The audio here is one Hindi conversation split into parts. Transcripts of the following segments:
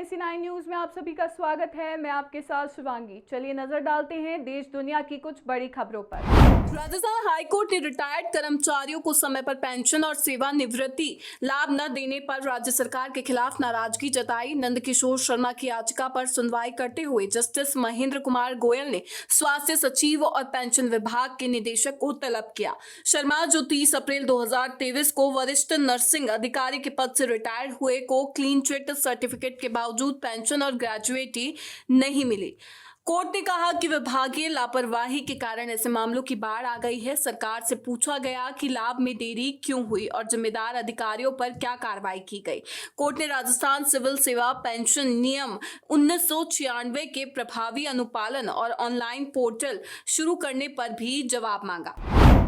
NAC9 न्यूज में आप सभी का स्वागत है। मैं आपके साथ शिवांगी। चलिए नजर डालते हैं देश दुनिया की कुछ बड़ी खबरों पर। राजस्थान हाईकोर्ट ने रिटायर्ड कर्मचारियों को समय पर पेंशन और सेवानिवृत्ति लाभ न देने पर राज्य सरकार के खिलाफ नाराजगी जताई। नंदकिशोर शर्मा की याचिका पर सुनवाई करते हुए जस्टिस महेंद्र कुमार गोयल ने स्वास्थ्य सचिव और पेंशन विभाग के निदेशक को तलब किया। शर्मा, जो 30 अप्रैल 2023 को वरिष्ठ नर्सिंग अधिकारी के पद से रिटायर हुए, को क्लीन चिट सर्टिफिकेट के बावजूद पेंशन और ग्रेजुएटी नहीं मिली। कोर्ट ने कहा कि विभागीय लापरवाही के कारण ऐसे मामलों की बाढ़ आ गई है। सरकार से पूछा गया कि लाभ में देरी क्यों हुई और जिम्मेदार अधिकारियों पर क्या कार्रवाई की गई। कोर्ट ने राजस्थान सिविल सेवा पेंशन नियम 1996 के प्रभावी अनुपालन और ऑनलाइन पोर्टल शुरू करने पर भी जवाब मांगा।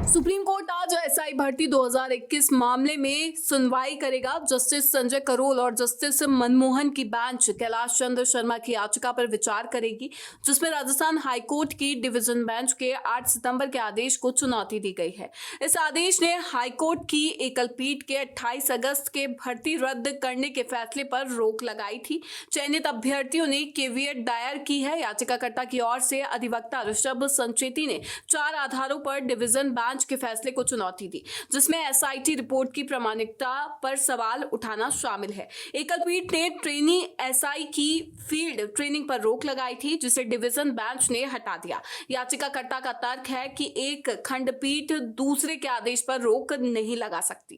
सुप्रीम कोर्ट आज एसआई भर्ती 2021 मामले में सुनवाई करेगा। जस्टिस संजय करोल और जस्टिस मनमोहन की बेंच कैलाश चंद्र शर्मा की याचिका पर विचार करेगी, जिसमें राजस्थान हाईकोर्ट की डिवीजन बेंच के 8 सितंबर के आदेश को चुनौती दी गई है। इस आदेश ने हाईकोर्ट की एकल पीठ के 28 अगस्त के भर्ती रद्द करने के फैसले पर रोक लगाई थी। चयनित अभ्यर्थियों ने केवियट दायर की है। याचिकाकर्ता की ओर से अधिवक्ता ऋषभ संचेती ने 4 आधारों पर डिवीजन बेंच के फैसले को चुनौती दी, जिसमें एसआईटी रिपोर्ट की प्रामाणिकता पर सवाल उठाना शामिल है। एकल पीठ ने ट्रेनी एसआई की फील्ड ट्रेनिंग पर रोक लगाई थी, जिसे डिवीजन बेंच ने हटा दिया। याचिकाकर्ता का तर्क है कि एक खंडपीठ दूसरे के आदेश पर रोक नहीं लगा सकती।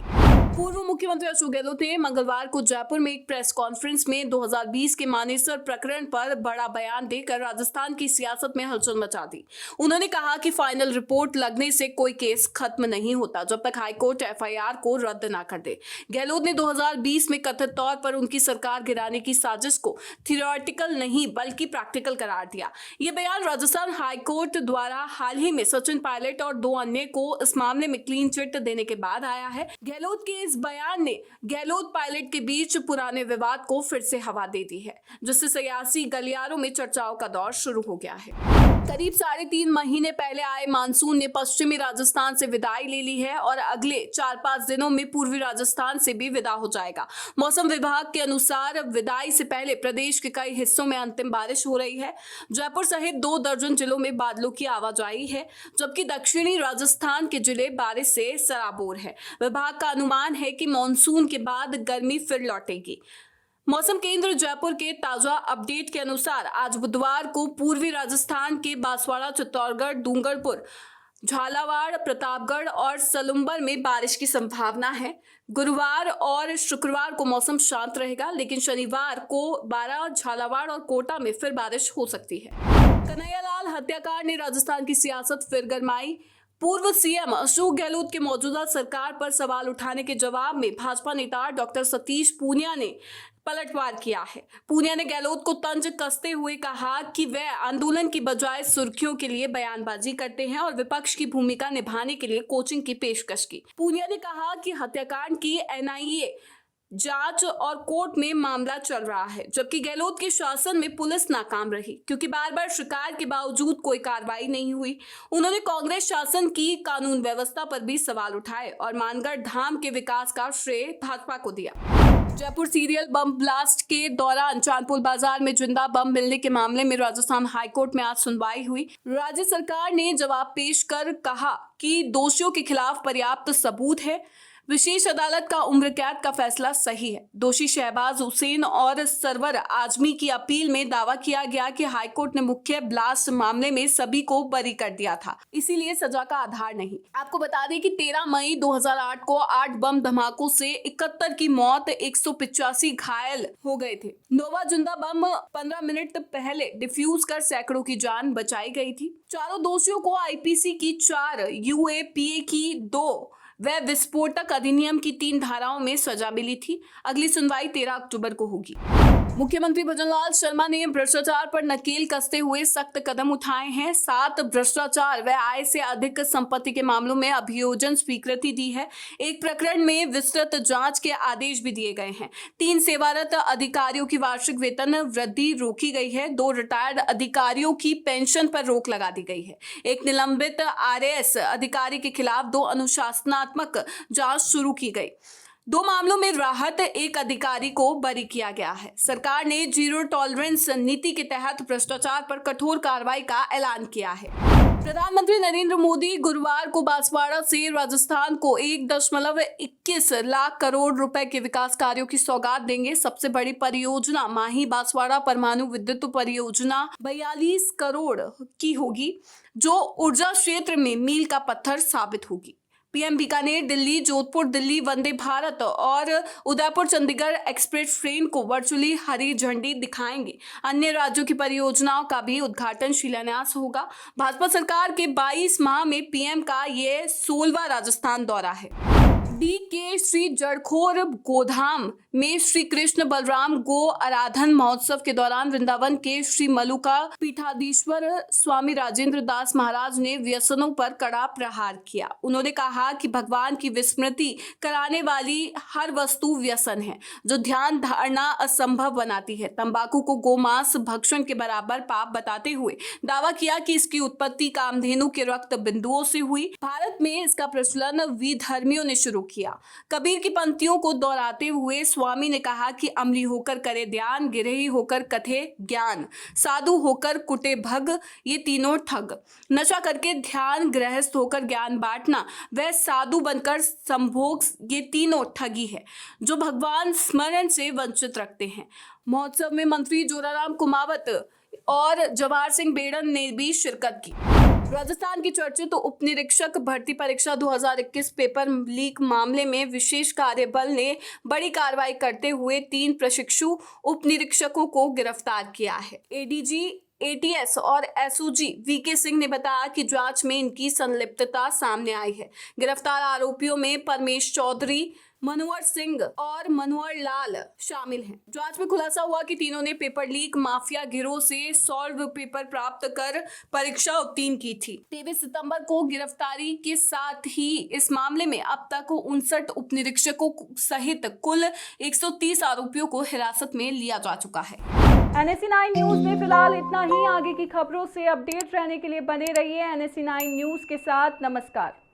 पूर्व मुख्यमंत्री अशोक गहलोत ने मंगलवार को जयपुर में एक प्रेस कॉन्फ्रेंस में 2020 के मानेसर प्रकरण पर बड़ा बयान देकर राजस्थान की सियासत में हलचल मचा दी। उन्होंने कहा कि फाइनल रिपोर्ट लगने से कोई केस खत्म नहीं होता जब तक हाईकोर्ट एफआईआर को रद्द ना कर दे। गहलोत ने 2020 में कथित तौर पर उनकी सरकार गिराने की साजिश को थियोरेटिकल नहीं बल्कि प्रैक्टिकल करार दिया। यह बयान राजस्थान हाईकोर्ट द्वारा हाल ही में सचिन पायलट और 2 अन्य को इस मामले में क्लीन चिट देने के बाद आया है। गहलोत के इस बयान ने गहलोत पायलट के बीच पुराने विवाद को फिर से हवा दे दी है, जिससे सियासी गलियारों में चर्चाओं का दौर शुरू हो गया है। करीब 3.5 महीने पहले आए मानसून ने पश्चिमी राजस्थान से विदाई ले ली है और अगले 4-5 दिनों में पूर्वी राजस्थान से भी विदा हो जाएगा। मौसम विभाग के अनुसार विदाई से पहले प्रदेश के कई हिस्सों में अंतिम बारिश हो रही है। जयपुर सहित 2 दर्जन जिलों में बादलों की आवाजाही है, जबकि दक्षिणी राजस्थान के जिले बारिश से सराबोर है। विभाग का अनुमान है कि मानसून के बाद गर्मी फिर लौटेगी। मौसम केंद्र जयपुर के ताजा अपडेट के अनुसार आज बुधवार को पूर्वी राजस्थान के बांसवाड़ा, चित्तौड़गढ़, डूंगरपुर, झालावाड़, प्रतापगढ़ और सलुंबर में बारिश की संभावना है। गुरुवार और शुक्रवार को मौसम शांत रहेगा, लेकिन शनिवार को बारां, झालावाड़ और कोटा में फिर बारिश हो सकती है। कन्हैयालाल हत्याकांड ने राजस्थान की सियासत फिर गरमाई। पूर्व सीएम अशोक गहलोत के मौजूदा सरकार पर सवाल उठाने के जवाब में भाजपा नेता डॉक्टर सतीश पूनिया ने पलटवार किया है। पूनिया ने गहलोत को तंज कसते हुए कहा कि वह आंदोलन की बजाय सुर्खियों के लिए बयानबाजी करते हैं और विपक्ष की भूमिका निभाने के लिए कोचिंग की पेशकश की। पूनिया ने कहा कि हत्याकांड की एनआईए जांच और कोर्ट में मामला चल रहा है, जबकि गहलोत के शासन में पुलिस नाकाम रही क्योंकि बार बार शिकायत के बावजूद कोई कार्रवाई नहीं हुई। उन्होंने कांग्रेस शासन की कानून व्यवस्था पर भी सवाल उठाए और मानगढ़ धाम के विकास का श्रेय भाजपा को दिया। जयपुर सीरियल बम ब्लास्ट के दौरान चांदपुर बाजार में जिंदा बम मिलने के मामले में राजस्थान हाईकोर्ट में आज सुनवाई हुई। राज्य सरकार ने जवाब पेश कर कहा कि दोषियों के खिलाफ पर्याप्त सबूत है। विशेष अदालत का उम्र कैद का फैसला सही है। दोषी शहबाज हुसैन और सरवर आजमी की अपील में दावा किया गया कि हाईकोर्ट ने मुख्य ब्लास्ट मामले में सभी को बरी कर दिया था, इसीलिए सजा का आधार नहीं। आपको बता दें कि 13 मई 2008 को 8 बम धमाकों से 71 की मौत, 185 घायल हो गए थे। नोवा जिंदा बम 15 मिनट पहले डिफ्यूज कर सैकड़ों की जान बचाई गई थी। चारों दोषियों को आईपीसी की 4, यूएपीए की 2 वह विस्फोटक अधिनियम की 3 धाराओं में सजा मिली थी। अगली सुनवाई 13 अक्टूबर को होगी। मुख्यमंत्री भजनलाल शर्मा ने भ्रष्टाचार पर नकेल कसते हुए सख्त कदम उठाए हैं। 7 भ्रष्टाचार व आय से अधिक संपत्ति के मामलों में अभियोजन स्वीकृति दी है। एक प्रकरण में विस्तृत जांच के आदेश भी दिए गए हैं। 3 सेवारत अधिकारियों की वार्षिक वेतन वृद्धि रोकी गई है। 2 रिटायर्ड अधिकारियों की पेंशन पर रोक लगा दी गई है। एक निलंबित आरएएस अधिकारी के खिलाफ 2 अनुशासनात्मक जांच शुरू की गई। 2 मामलों में राहत, एक अधिकारी को बरी किया गया है। सरकार ने जीरो टॉलरेंस नीति के तहत भ्रष्टाचार पर कठोर कार्रवाई का ऐलान किया है। प्रधानमंत्री नरेंद्र मोदी गुरुवार को बांसवाड़ा से राजस्थान को 1.21 लाख करोड़ रुपए के विकास कार्यों की सौगात देंगे। सबसे बड़ी परियोजना माही बांसवाड़ा परमाणु विद्युत परियोजना 42 करोड़ की होगी, जो ऊर्जा क्षेत्र में मील का पत्थर साबित होगी। पीएम बीकानेर दिल्ली, जोधपुर दिल्ली वंदे भारत और उदयपुर चंडीगढ़ एक्सप्रेस ट्रेन को वर्चुअली हरी झंडी दिखाएंगे। अन्य राज्यों की परियोजनाओं का भी उद्घाटन शिलान्यास होगा। भाजपा सरकार के 22 माह में पीएम का ये 16वां राजस्थान दौरा है। डी के श्री जड़खोर गोधाम में श्री कृष्ण बलराम गो आराधन महोत्सव के दौरान वृंदावन के श्री मलुका पीठाधीश्वर स्वामी राजेंद्र दास महाराज ने व्यसनों पर कड़ा प्रहार किया। उन्होंने कहा कि भगवान की विस्मृति कराने वाली हर वस्तु व्यसन है, जो ध्यान धारणा असंभव बनाती है। तंबाकू को गोमांस भक्षण के बराबर पाप बताते हुए दावा किया कि इसकी उत्पत्ति कामधेनु के रक्त बिंदुओं से हुई। भारत में इसका प्रचलन विधर्मियों ने शुरू किया। कबीर की पंक्तियों को दोहराते हुए स्वामी ने कहा कि अमली होकर करे ध्यान, गिरही होकर कथे ज्ञान, साधु होकर कुटे भग, ये तीनों ठग। नशा करके ध्यान, गृहस्थ होकर ज्ञान बांटना, वह साधु बनकर संभोग, ये तीनों ठगी है, जो भगवान स्मरण से वंचित रखते हैं। महोत्सव में मंत्री जोराराम कुमावत और जवाहर सिंह बेड़न ने भी शिरकत की। राजस्थान की चर्चित उप निरीक्षक भर्ती परीक्षा 2021 पेपर लीक मामले में विशेष कार्यबल ने बड़ी कार्रवाई करते हुए 3 प्रशिक्षु उप निरीक्षकों को गिरफ्तार किया है। एडीजी एटीएस और एसओजी वीके सिंह ने बताया कि जांच में इनकी संलिप्तता सामने आई है। गिरफ्तार आरोपियों में परमेश चौधरी, मनोहर सिंह और मनोहर लाल शामिल हैं। जांच में खुलासा हुआ कि तीनों ने पेपर लीक माफिया गिरोह से सॉल्व पेपर प्राप्त कर परीक्षा उत्तीर्ण की थी। 23 सितंबर को गिरफ्तारी के साथ ही इस मामले में अब तक 59 उप निरीक्षकों सहित कुल 130 आरोपियों को हिरासत में लिया जा चुका है। NSE9 न्यूज में फिलहाल इतना ही। आगे की खबरों से अपडेट रहने के लिए बने रहिए NSE9 न्यूज के साथ। नमस्कार।